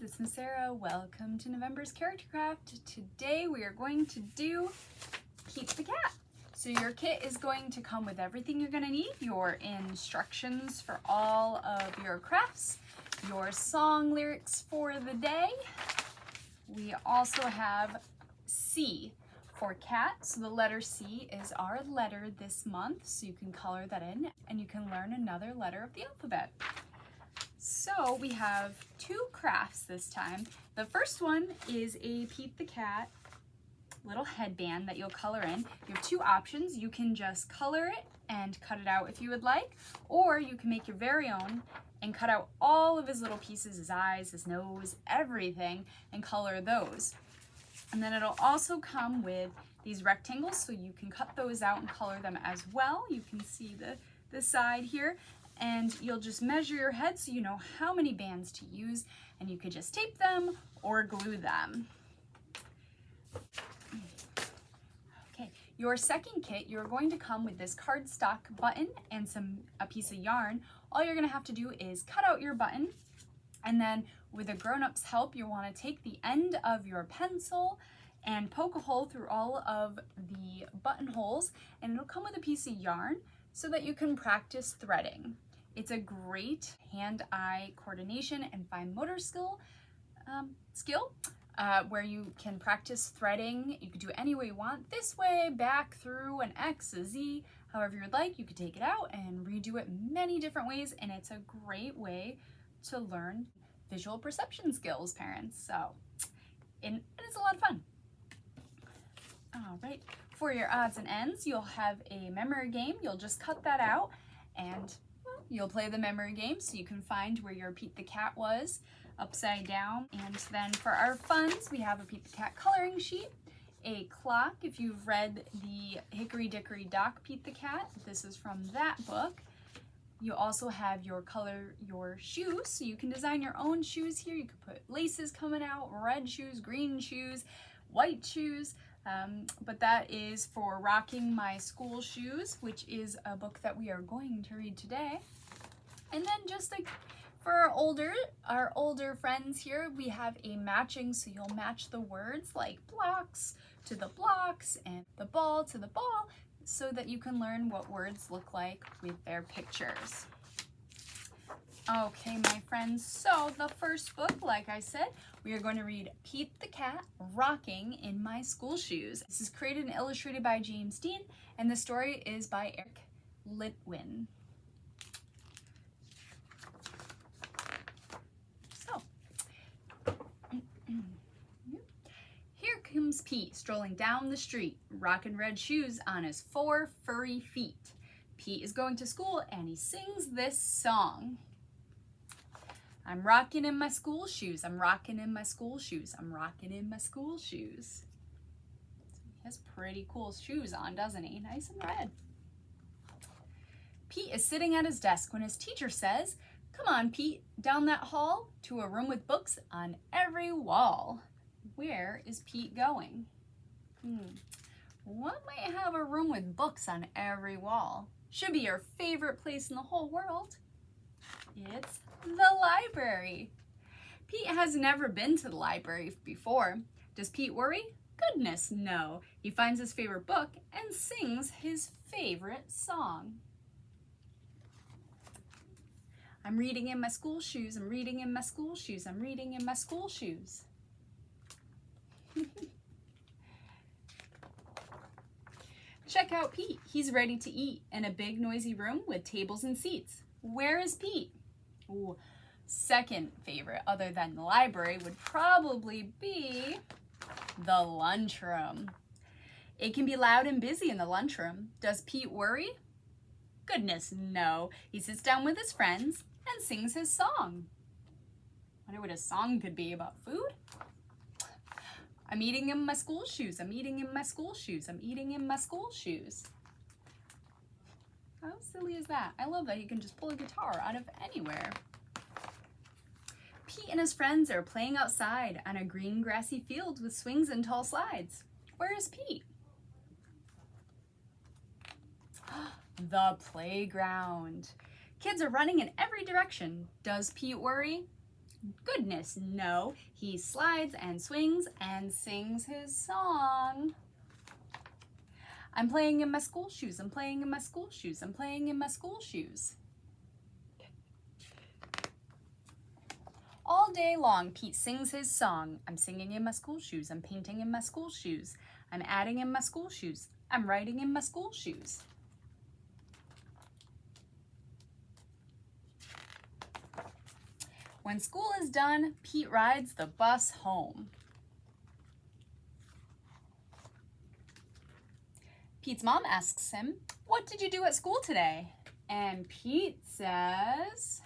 it's Miss Sarah. Welcome to November's Character Craft. Today we are going to do Pete the Cat. So your kit is going to come with everything you're going to need, your instructions for all of your crafts, your song lyrics for the day. We also have C for cat, so the letter C is our letter this month, so you can color that in and you can learn another letter of the alphabet. So we have two crafts this time. The first one is a Pete the Cat little headband that you'll color in. You have two options. You can just color it and cut it out if you would like, or you can make your very own and cut out all of his little pieces, his eyes, his nose, everything, and color those. And then it'll also come with these rectangles, so you can cut those out and color them as well. You can see the side here, and you'll just measure your head so you know how many bands to use, and you could just tape them or glue them. Okay, your second kit, you're going to come with this cardstock button and a piece of yarn. All you're gonna have to do is cut out your button, and then with a grown-up's help, you want to take the end of your pencil and poke a hole through all of the buttonholes, and it'll come with a piece of yarn so that you can practice threading. It's a great hand-eye coordination and fine motor skill, where you can practice threading. You can do it any way you want, this way, back, through, an X, a Z, however you'd like. You could take it out and redo it many different ways, and it's a great way to learn visual perception skills, parents. So, and it's a lot of fun. All right, for your odds and ends, you'll have a memory game. You'll just cut that out and you'll play the memory game so you can find where your Pete the Cat was upside down. And then for our funds, we have a Pete the Cat coloring sheet, a clock. If you've read the Hickory Dickory Dock Pete the Cat, this is from that book. You also have your color your shoes, so you can design your own shoes here. You could put laces coming out, red shoes, green shoes, white shoes, but that is for Rocking My School Shoes, which is a book that we are going to read today. And then just like for our older friends here, we have a matching, so you'll match the words like blocks to the blocks and the ball to the ball, so that you can learn what words look like with their pictures. Okay, my friends, so the first book, like I said, we are going to read Pete the Cat, Rocking in My School Shoes. This is created and illustrated by James Dean, and the story is by Eric Litwin. So, here comes Pete strolling down the street, rocking red shoes on his 4 furry feet. Pete is going to school and he sings this song. I'm rocking in my school shoes, I'm rocking in my school shoes, I'm rocking in my school shoes. He has pretty cool shoes on, doesn't he? Nice and red. Pete is sitting at his desk when his teacher says, "Come on, Pete, down that hall to a room with books on every wall." Where is Pete going? What might have a room with books on every wall? Should be your favorite place in the whole world. It's the library. Pete has never been to the library before. Does Pete worry? Goodness, no. He finds his favorite book and sings his favorite song. I'm reading in my school shoes, I'm reading in my school shoes, I'm reading in my school shoes. Check out Pete. He's ready to eat in a big noisy room with tables and seats. Where is Pete? Ooh, second favorite other than the library would probably be the lunchroom. It can be loud and busy in the lunchroom. Does Pete worry? Goodness, no. He sits down with his friends and sings his song. Wonder what his song could be, about food? I'm eating in my school shoes, I'm eating in my school shoes, I'm eating in my school shoes. How silly is that? I love that he can just pull a guitar out of anywhere. Pete and his friends are playing outside on a green grassy field with swings and tall slides. Where is Pete? The playground. Kids are running in every direction. Does Pete worry? Goodness, no. He slides and swings and sings his song. I'm playing in my school shoes, I'm playing in my school shoes, I'm playing in my school shoes. All day long, Pete sings his song. I'm singing in my school shoes, I'm painting in my school shoes, I'm adding in my school shoes, I'm writing in my school shoes. When school is done, Pete rides the bus home. Pete's mom asks him, "What did you do at school today?" And Pete says,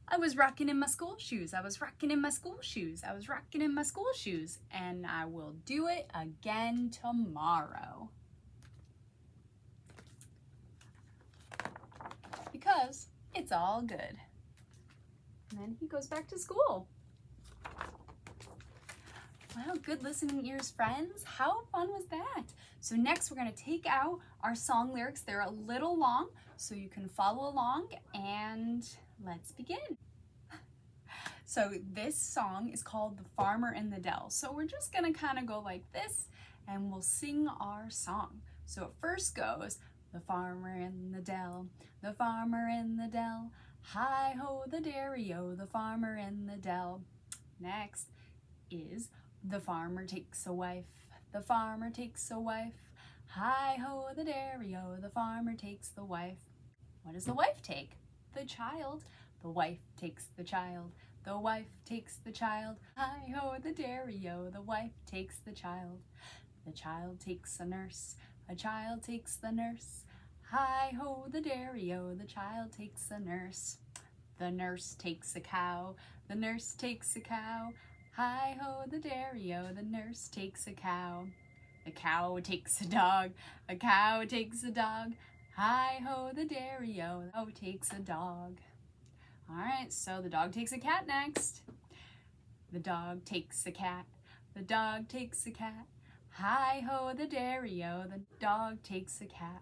"I was rocking in my school shoes. I was rocking in my school shoes. I was rocking in my school shoes. And I will do it again tomorrow." Because it's all good. And then he goes back to school. Wow, good listening ears, friends. How fun was that? So next we're going to take out our song lyrics. They're a little long, so you can follow along, and let's begin. So this song is called The Farmer in the Dell. So we're just going to kind of go like this, and we'll sing our song. So it first goes, the farmer in the dell, the farmer in the dell, hi-ho the derry-o, the farmer in the dell. Next is the farmer takes a wife, the farmer takes a wife, hi-ho the derry-o, the farmer takes the wife. What does the wife take? The child. The wife takes the child, the wife takes the child, hi-ho the derry-o, the wife takes the child. The child takes a nurse, a child takes the nurse, hi-ho the derry-o, the child takes a nurse. The nurse takes a cow, the nurse takes a cow, hi-ho the derry-o, the nurse takes a cow. The cow takes a dog, a cow takes a dog, hi-ho the derry-o, the cow takes a dog. All right, so the dog takes a cat next. The dog takes a cat, the dog takes a cat, hi-ho the derry-o, the dog takes a cat.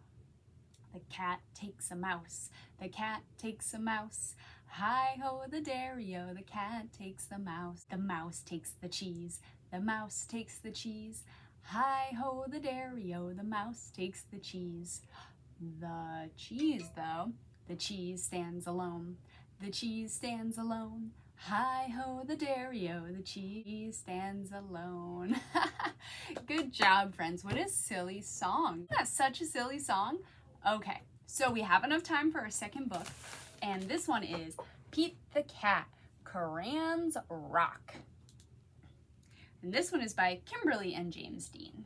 The cat takes a mouse, the cat takes a mouse, hi-ho the derry-o, the cat takes the mouse. The mouse takes the cheese, the mouse takes the cheese, hi-ho the derry-o, the mouse takes the cheese. The cheese, though, the cheese stands alone, the cheese stands alone, hi-ho the derry-o, the cheese stands alone. Good job, friends. What a silly song. That's such a silly song. Okay, so we have enough time for our second book, and this one is Pete the Cat, Crayons Rock. And this one is by Kimberly and James Dean.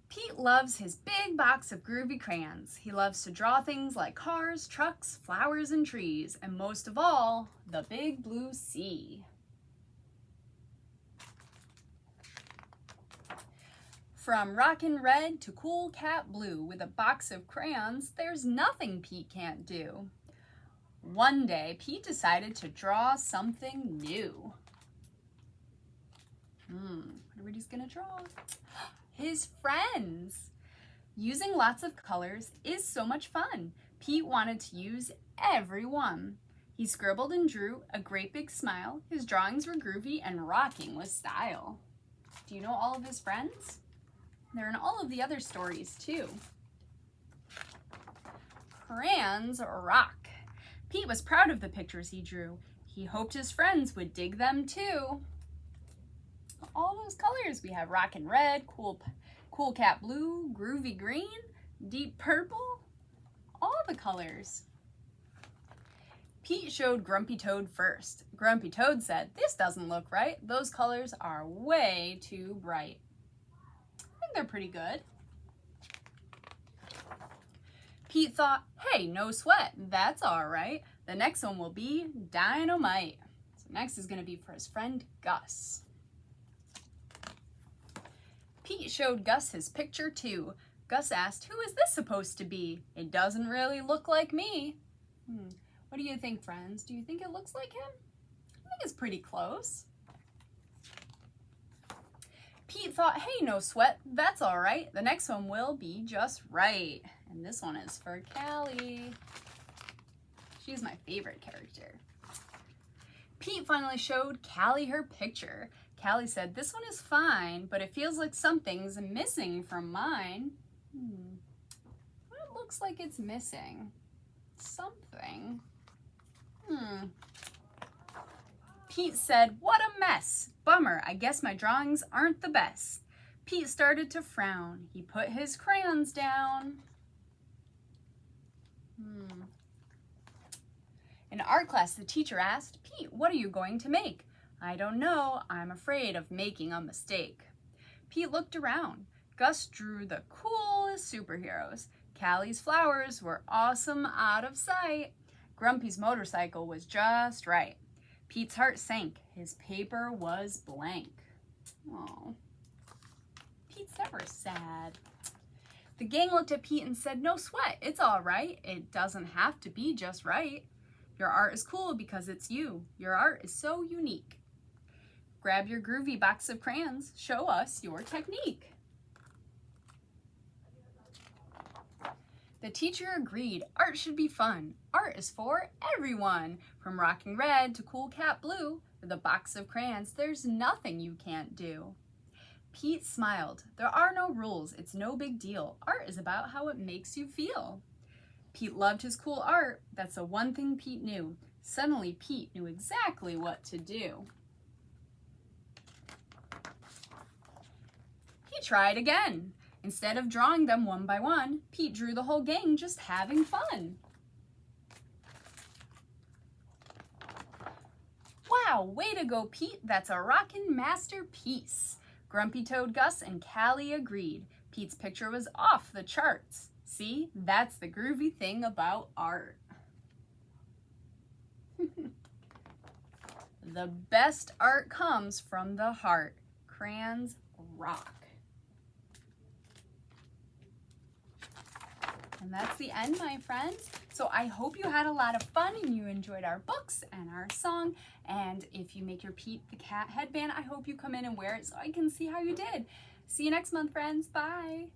Pete loves his big box of groovy crayons. He loves to draw things like cars, trucks, flowers, and trees, and most of all, the big blue sea. From rockin' red to cool cat blue, with a box of crayons, there's nothing Pete can't do. One day, Pete decided to draw something new. What he's gonna draw? His friends! Using lots of colors is so much fun. Pete wanted to use every one. He scribbled and drew a great big smile. His drawings were groovy and rocking with style. Do you know all of his friends? They're in all of the other stories, too. Crayons rock. Pete was proud of the pictures he drew. He hoped his friends would dig them, too. All those colors. We have rockin' red, cool cat blue, groovy green, deep purple. All the colors. Pete showed Grumpy Toad first. Grumpy Toad said, "This doesn't look right. Those colors are way too bright." They're pretty good. Pete thought, "Hey, no sweat, that's all right. The next one will be dynamite." So next is going to be for his friend Gus. Pete showed Gus his picture too. Gus asked, "Who is this supposed to be? It doesn't really look like me." What do you think, friends? Do you think it looks like him? I think it's pretty close. Pete thought, hey, no sweat, that's all right. The next one will be just right. And this one is for Callie. She's my favorite character. Pete finally showed Callie her picture. Callie said, this one is fine, but it feels like something's missing from mine. It looks like it's missing something. Pete said, what a mess. Bummer, I guess my drawings aren't the best. Pete started to frown. He put his crayons down. In art class, the teacher asked, Pete, what are you going to make? I don't know. I'm afraid of making a mistake. Pete looked around. Gus drew the coolest superheroes. Callie's flowers were awesome out of sight. Grumpy's motorcycle was just right. Pete's heart sank. His paper was blank. Oh, Pete's never sad. The gang looked at Pete and said, no sweat, it's all right. It doesn't have to be just right. Your art is cool because it's you. Your art is so unique. Grab your groovy box of crayons. Show us your technique. The teacher agreed. Art should be fun. Art is for everyone. From rocking red to cool cat blue. With a box of crayons, there's nothing you can't do. Pete smiled. There are no rules. It's no big deal. Art is about how it makes you feel. Pete loved his cool art. That's the one thing Pete knew. Suddenly, Pete knew exactly what to do. He tried again. Instead of drawing them one by one, Pete drew the whole gang just having fun. Wow, way to go, Pete. That's a rockin' masterpiece. Grumpy Toad Gus and Callie agreed. Pete's picture was off the charts. See, that's the groovy thing about art. The best art comes from the heart. Crayons rock. And that's the end, my friends. So I hope you had a lot of fun and you enjoyed our books and our song. And if you make your Pete the Cat headband, I hope you come in and wear it so I can see how you did. See you next month, friends. Bye.